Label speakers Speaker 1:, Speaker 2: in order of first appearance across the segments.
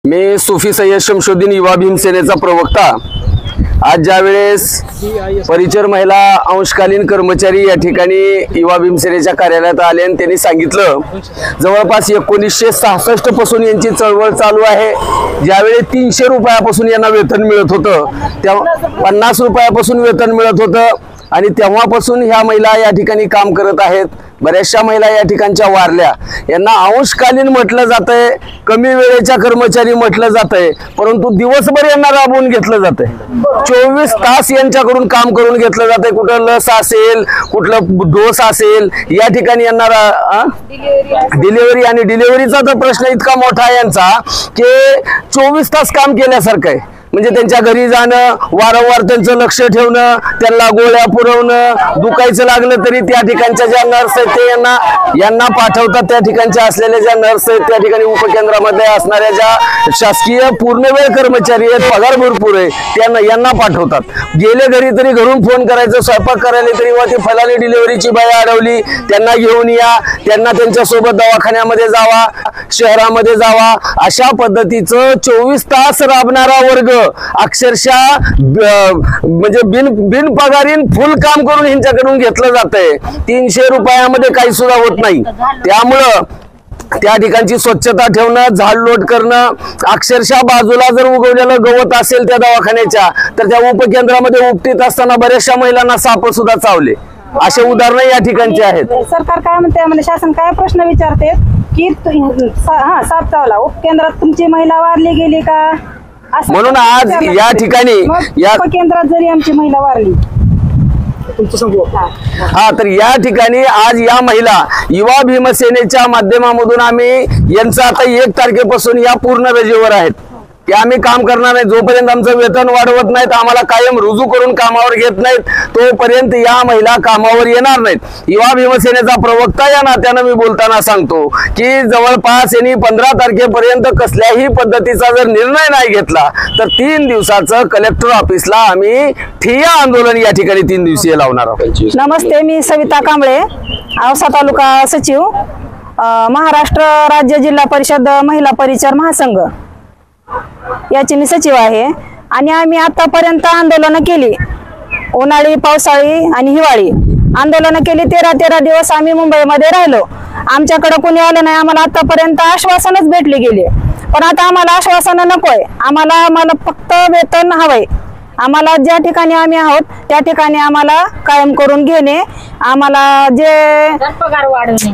Speaker 1: मी सुफी सय्यद शमशुद्दीन युवा भीमसेनेचा प्रवक्ता। आज ज्यावेळेस परिचर महिला अंशकालीन कर्मचारी या ठिकाणी युवा भीमसेनेच्या कार्यालयात आले आणि त्यांनी सांगितलं जवळपास 1966 पासून यांची चळवळ चालू आहे। ज्यावेळी 300 रुपयापासून यांना वेतन मिळत होतं, त्या 50 रुपयापासून वेतन मिळत होतं आणि तेव्हापासून ह्या महिला या ठिकाणी काम करत आहेत। बऱ्याचशा महिला या ठिकाणच्या वारल्या। यांना अंशकालीन म्हटलं जातंय, कमी वेळेच्या कर्मचारी म्हटलं जातंय, परंतु दिवसभर यांना राबवून घेतलं जातंय। 24 तास यांच्याकडून काम करून घेतलं जातंय। कुठं लस असेल, कुठलं डोस असेल, या ठिकाणी यांना डिलिव्हरी आणि डिलिव्हरीचा तर प्रश्न इतका मोठा आहे यांचा की 24 तास काम केल्यासारखं आहे। म्हणजे त्यांच्या घरी जाणं, वारंवार त्यांचं लक्ष ठेवणं, त्यांना गोळ्या पुरवणं, दुखायचं लागलं तरी त्या ठिकाणच्या ज्या नर्स आहेत ते यांना पाठवतात। त्या ठिकाणच्या असलेल्या ज्या नर्स आहेत त्या ठिकाणी उपकेंद्रामध्ये असणाऱ्या ज्या शासकीय पूर्णवेळ कर्मचारी आहेत, पगार भरपूर आहे, यांना पाठवतात। गेले घरी तरी घरून फोन करायचं, स्वयंपाक करायला तरी वा ती फलानी डिलिव्हरीची बाई अडवली, त्यांना घेऊन या, त्यांना त्यांच्यासोबत दवाखान्यामध्ये जावा, शहरामध्ये जावा, अशा पद्धतीचं 24 तास राबणारा वर्ग अक्षरशः म्हणजे बिन पगारीन फुल काम करून ह्यांच्याकडून घेतलं जातंय। 300 रुपयामध्ये काही सुद्धा होत नाही। त्यामुळं त्या ठिकाणची स्वच्छता ठेवणं, झाडलोट करणं, अक्षरशः बाजूला जर उगवलेलं गवत असेल त्या दवाखान्याच्या तर त्या उपकेंद्रामध्ये उपटीत असताना बऱ्याचशा महिलांना साप सुद्धा चावले। असे उदाहरण या ठिकाणचे आहेत।
Speaker 2: सरकार काय म्हणते, म्हणजे शासन काय प्रश्न विचारते की साप चावला, उपकेंद्रात तुमची महिला वारली गेली का?
Speaker 1: म्हणून आज या ठिकाणी या
Speaker 2: केंद्रात जरी आमची महिला वारली
Speaker 1: तर या ठिकाणी आज या महिला युवा भीमसेनेच्या माध्यमामधून आम्ही यांचं आता 1 तारखेपासून या पूर्ण रजेवर आहेत की आम्ही काम करणार नाही। जोपर्यंत आमचं वेतन वाढवत नाहीत, आम्हाला कायम रुजू करून कामावर घेत नाहीत, तोपर्यंत या महिला कामावर येणार नाहीत। युवा भीमसेनेचा प्रवक्ता या नात्यानं मी बोलताना सांगतो की जवळपास यांनी 15 तारखेपर्यंत कसल्याही पद्धतीचा जर निर्णय नाही घेतला तर 3 दिवसाचं कलेक्टर ऑफिसला आम्ही ठिय्या आंदोलन या ठिकाणी 3 दिवसीय लावणार आहोत।
Speaker 2: नमस्ते, मी सविता कांबळे, औसा तालुका सचिव, महाराष्ट्र राज्य जिल्हा परिषद महिला परिचर महासंघ याची मी सचिव आहे। आणि आम्ही आतापर्यंत आंदोलन केली, उन्हाळी, पावसाळी आणि हिवाळी आंदोलन केली। 13 दिवस आम्ही मुंबईमध्ये राहिलो। आमच्याकडे कोणी आलं नाही। आम्हाला आतापर्यंत आश्वासनच भेटली गेली, पण आता आम्हाला आश्वासन नकोय। आम्हाला फक्त वेतन हवंय। आम्हाला ज्या ठिकाणी आम्ही आहोत त्या ठिकाणी आम्हाला कायम करून घेणे, आम्हाला जे पगार वाढवणे,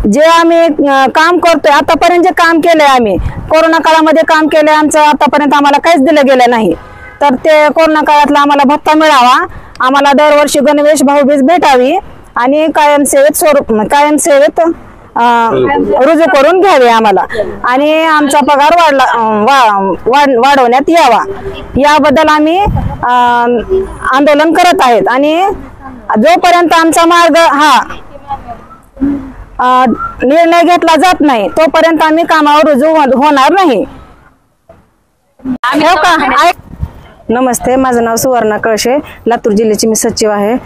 Speaker 2: जे आम्ही काम करतोय आतापर्यंत जे काम केलंय, आम्ही कोरोना काळामध्ये काम केलंय, आमचं आतापर्यंत आम्हाला काहीच दिलं गेलं नाही। तर ते कोरोना काळातला आम्हाला भत्ता मिळावा, आम्हाला दरवर्षी गणवेश भाऊबीज भेटावी आणि कायमसेवेत रुजू करून घ्यावे आम्हाला, आणि आमचा पगार वाढवण्यात यावा, याबद्दल आम्ही आंदोलन करत आहेत। आणि जोपर्यंत आमचा मार्ग हा निर्णय घेतला जात नाही तोपर्यंत आम्ही कामावर रुजू होणार नाही। नमस्ते, माझं नाव सुवर्णा कळशे, लातूर जिल्ह्याची मी सचिव आहे।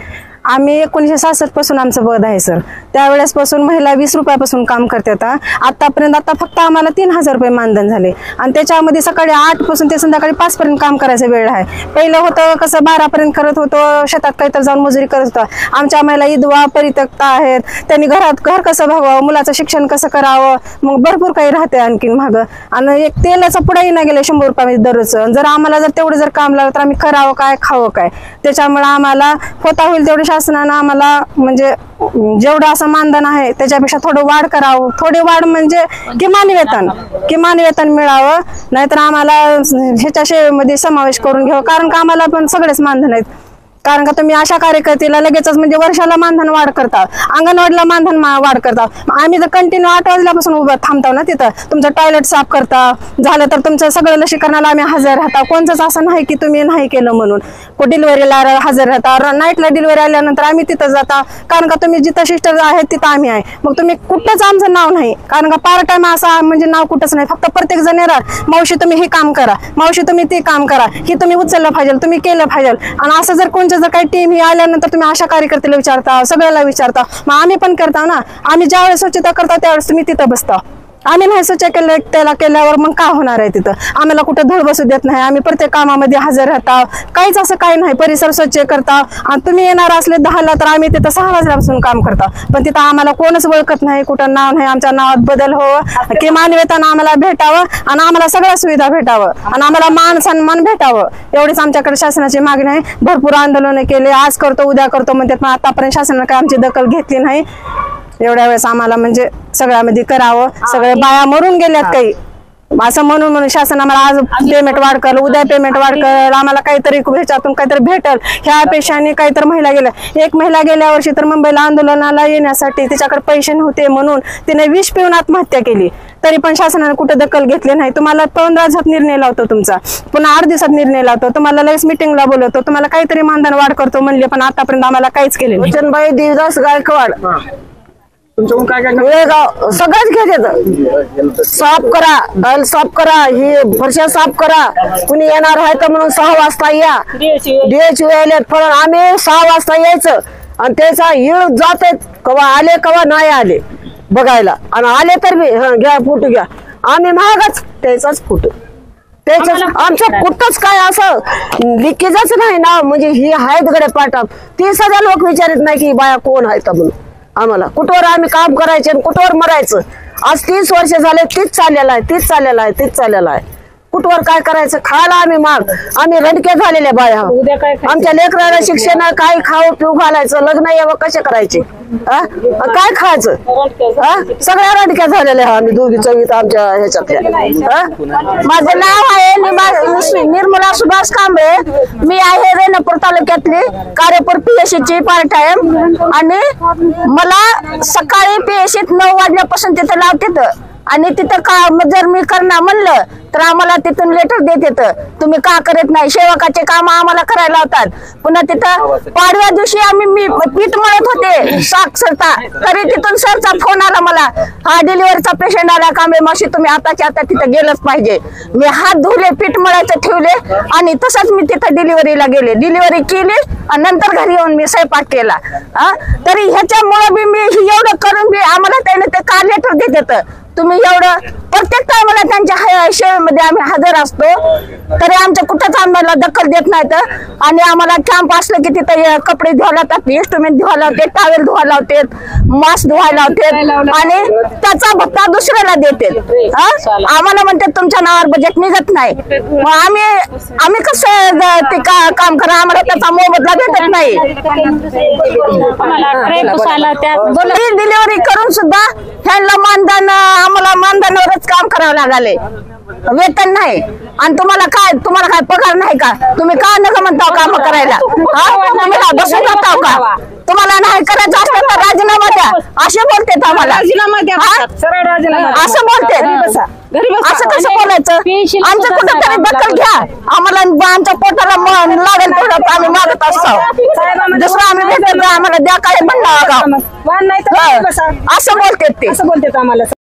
Speaker 2: आम्ही 1966 पासून आमचं पद आहे सर। त्यावेळेस पासून महिला 20 रुपयापासून काम करतात। आतापर्यंत फक्त आम्हाला 3000 रुपये मानधन झाले, आणि त्याच्यामध्ये सकाळी 8 पासून ते संध्याकाळी 5 पर्यंत काम करायचा वेळ आहे। पहिलं होतं कसं 12 पर्यंत करत होतो, शेतात काहीतरी जाऊन मजुरी करत होतो। आमच्या महिला विधवा परित्यक्ता आहेत, त्यांनी घर कसं भागवावं, मुलाचं शिक्षण कसं करावं, मग भरपूर काही राहते आणखीन माग। आणि एक तेलाचा पुढाही नाही गेले 100 रुपये दररोज। जर आम्हाला तेवढं जर काम लागलं तर आम्ही करावं काय, खावं काय? त्याच्यामुळे आम्हाला होता होईल तेवढे शासनानं आम्हाला म्हणजे जेवढं असं मानधन आहे त्याच्यापेक्षा थोडं वाढ करावं। थोडी वाढ म्हणजे किमान वेतन मिळावं, नाहीतर आम्हाला ह्याच्या सेवेमध्ये समावेश करून घ्यावं। कारण का आम्हाला पण सगळेच मानधन आहेत। कारण का तुम्ही अशा कार्यकर्त्याला लगेचच म्हणजे वर्षाला मानधन वाढ करता, अंगणवाडीला मानधन वाढ करता। आम्ही जर कंटिन्यू 8 वाजल्यापासून उभं थांबतो ना, तिथं तुमचं टॉयलेट साफ करता, झालं तर तुमचं सगळं लसीकरणाला आम्ही हजर राहता। कोणचंच असं नाही की तुम्ही नाही केलं म्हणून। डिलिव्हरीला हजर राहता, नाईटला डिलिव्हरी आल्यानंतर आम्ही तिथं जाता, कारण का तुम्ही जिथं सिस्टर आहेत तिथं आम्ही आहे। मग तुम्ही कुठंच आमचं नाव नाही, कारण का पार्ट टाइम असं म्हणजे नाव कुठंच नाही। फक्त प्रत्येक जण येणार, मावशी तुम्ही हे काम करा, मावशी तुम्ही ते काम करा, हे तुम्ही उचललं पाहिजे, तुम्ही केलं पाहिजे। आणि असं जर कोणचं जर काही टीम ही आल्यानंतर तुम्ही अशा कार्यकर्त्याला विचारता, सगळ्याला विचारता, मग आम्ही पण करता ना। आम्ही ज्यावेळेस स्वच्छता करता त्यावेळेस तुम्ही तिथं बसता, आम्ही नाही स्वच्छ केलं त्याला केल्यावर मग काय होणार आहे तिथं? आम्हाला कुठं धूळ बसू देत नाही, आम्ही प्रत्येक कामामध्ये हजर राहता, काहीच असं काही नाही, परिसर स्वच्छ करता. आणि तुम्ही येणार असले 10ला तर आम्ही तिथं 6 वाजल्यापासून काम करता, पण तिथं आम्हाला कोणच ओळखत नाही, कुठं नाव नाही, आमच्या नावात बदल व्हावं, किमान वेतन आम्हाला भेटावं आणि आम्हाला सगळ्या सुविधा भेटावं आणि आम्हाला मान सन्मान भेटावं, एवढीच आमच्याकडे शासनाची मागणी आहे. भरपूर आंदोलन केले, आज करतो उद्या करतो म्हणतात, पण आतापर्यंत शासनाने काय आमची दखल घेतली नाही. एवढ्या वेळेस आम्हाला म्हणजे सगळ्यामध्ये करावं, सगळे बाया मरून गेल्यात काही असं म्हणून शासन आम्हाला आज पेमेंट वाढ कर, उद्या पेमेंट वाढ कर, आम्हाला काहीतरी ह्याच्यातून काहीतरी भेटल ह्या अपेक्षाने. काहीतरी महिला गेल्या, एक महिला गेल्या वर्षी तर मुंबईला आंदोलनाला येण्यासाठी तिच्याकडे पैसे नव्हते म्हणून तिने विष पिऊन आत्महत्या केली, तरी पण शासनाने कुठे दखल घेतली नाही. तुम्हाला 15 दिवसात निर्णय लावतो तुमचा, पुन्हा 8 दिवसात निर्णय लावतो, तुम्हाला लगेच मिटिंगला बोलवतो, तुम्हाला काहीतरी मानधन वाढ करतो म्हणले, पण आतापर्यंत आम्हाला काहीच केले नाही.
Speaker 3: वचनबाई देवदास गायकवाड
Speaker 4: तुमच्याकडून काय काय
Speaker 3: वेळगाव सगळंच घेतात. साफ करा, डायल साफ करा, ही फरशा साफ करा, कुणी येणार आहे तर म्हणून 6 वाजता या, DHO आलेत, पण आम्ही 6 वाजता यायचं आणि त्याचा येळ जात कवा आले कवा नाही आले बघायला, आणि आले तर मी घ्या फोटो घ्या, आम्ही महागच त्याचाच फोटो, त्याच आमचं कुठंच काय असं लिकेजच नाही ना. म्हणजे ही आहेत गडे पाठात 30,000 लोक विचारित नाही की बाया कोण आहेत म्हणून. आम्हाला कुठवर आम्ही काम करायचे आणि कुठवर मरायचं. आज 30 वर्ष झाले तीच चाललेलं आहे, तीच चाललेलं आहे, तीच चाललेलं आहे. कुठवर काय करायचं, खायला आम्ही माग, आम्ही रडके झालेले बाया. आमच्या लेकराला शिक्षण काय खाऊ पिऊ घालायचं, लग्न यावं कसे करायचे, काय खायचं, सगळ्या रडक्या झालेल्या आम्ही दोघी चौघीत आमच्या ह्याच्यातल्या. माझं नाव आहे निर्मला सुभाष कांबळे, मी आहे रेणापूर तालुक्यातली कार्यपूर PSC पार्ट टाइम, आणि मला सकाळी PSC 9 वाजल्यापासून तिथं लावते, आणि तिथं का जर मी करणार म्हणलं तर आम्हाला तिथून लेटर देत, तुम्ही का करत नाही, सेवकाचे काम आम्हाला करायला लावतात. पुन्हा तिथं पाडव्या दिवशी मी पीठ मळत होते साक्षरता, तरी तिथून सरचा फोन आला मला, हा डिलिव्हरीचा पेशंट आला कांबळे मावशी, तुम्ही आताच्या आता तिथं गेलंच पाहिजे. मी हात धुले, पीठ मळायचं ठेवले आणि तसंच मी तिथं डिलिव्हरीला गेले, डिलिव्हरी केली आणि नंतर घरी येऊन मी स्वयंपाक केला. तरी ह्याच्यामुळे मी एवढं करून बी आम्हाला त्याने ते का लेटर देत, तुम्ही एवढं प्रत्येक टायमाला त्यांच्या सेवेमध्ये आम्ही हजर असतो, तरी आमच्या कुठंच आम्हाला दखल देत नाहीत. आणि आम्हाला कॅम्प असलं की तिथं कपडे धुवायला लावतात, इंस्ट्रुमेंट धुवायला लावते, टावेल धुवायला लावतात, मास्क धुवायला लावतात आणि त्याचा भत्ता दुसऱ्याला देतात. आम्हाला म्हणतात तुमच्या नावावर बजेट निघत नाही, मग आम्ही कसं ते काम करा, आम्हाला त्याचा मोबदला भेटत नाही. डिलिव्हरी करून सुद्धा ह्यांना मानधन, आम्हाला मानधनावरच काम करावं लागले, वेतन नाही. आणि तुम्हाला काय पगार नाही का, तुम्ही का नका म्हणता काम करायला, तुम्ही बसून जाताव का, तुम्हाला नाही करायचं असलं तर राजीनामा द्या असे बोलते आम्हाला, असं बोलते. असं कसं बोलायचं, आमचं कुठंतरी दखल घ्या, आम्हाला आमच्या पोटाला लागेल तेवढं आम्ही मागत असतो, दुसरं आम्ही भेटत आम्हाला द्या काय म्हणलं असं बोलते ते.